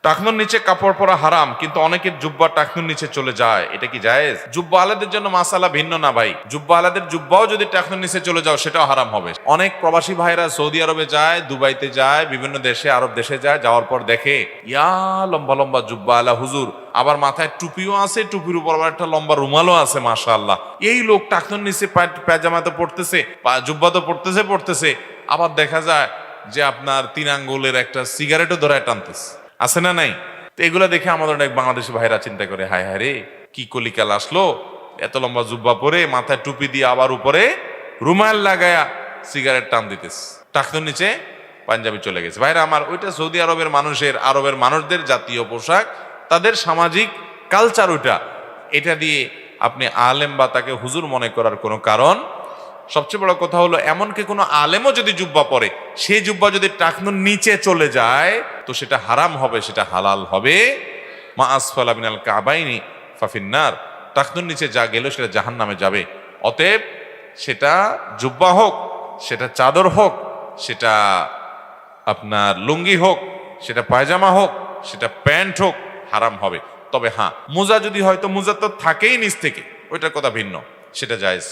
টাকনুর নিচে কাপড় পরা হারাম, কিন্তু অনেকের জুব্বা টাকনুর নিচে চলে যায়, এটা কি জায়েজ? জুব্বা আলাদের জন্য মাসালা ভিন্ন না ভাই। জুব্বা আলাদের জুব্বাও যদি টাকনুর নিচে চলে যাও সেটাও হারাম হবে। অনেক প্রবাসী ভাইরা সৌদি আরবে যায়, দুবাইতে যায়, বিভিন্ন দেশে, আরব দেশে যায়, যাওয়ার পর দেখে ইয়া লম্বা লম্বা জুব্বা আলা হুজুর, আবার মাথায় টুপিও আছে, টুপির উপর আবার একটা লম্বা রুমালও আছে, মাশাআল্লাহ। এই লোক টাকনুর নিচে পায়জামা তো পড়তেছে, জুব্বা তো পড়তেছে, আবার দেখা যায় যে আপনার 3 আঙ্গুলের একটা সিগারেটও ধরায় টানতেছে, আছে না নাই? তো এগুলা দেখে আমাদের অনেক বাংলাদেশি ভাইরা চিন্তা করে, হায় হায় রে, কি কলিকাল আসলো, এত লম্বা জুব্বা পরে মাথায় টুপি দিয়ে আবার উপরে রুমাল লাগায়া সিগারেট টান দিতেছে, টাকনুর নিচে পাঞ্জাবি চলে গেছে। ভাইরা আমার, ওইটা সৌদি আরবের মানুষের, আরবের মানুষদের জাতীয় পোশাক, তাদের সামাজিক কালচার ওইটা। এটা দিয়ে আপনি আলেম বা তাকে হুজুর মনে করার কোনো কারণ। সবচেয়ে বড় কথা হলো, এমনকি কোনো আলেমও যদি জুব্বা পরে, সেই জুব্বা যদি টাকনুর নিচে চলে যায় তো সেটা হারাম হবে, সেটা হালাল হবে। মা আসফালা মিনাল কাবাইনি ফাফিন্নার, টাকনুর নিচে যা গেল সেটা জাহান্নামে যাবে। অতএব সেটা জুব্বা হোক, সেটা চাদর হোক, সেটা আপনার লুঙ্গি হোক, সেটা পায়জামা হোক, সেটা প্যান্ট হোক, হারাম হবে। তবে হ্যাঁ, মোজা যদি হয় তো মোজা তো থাকেই নিচ থেকে, ওইটার কথা ভিন্ন, সেটা জায়েজ।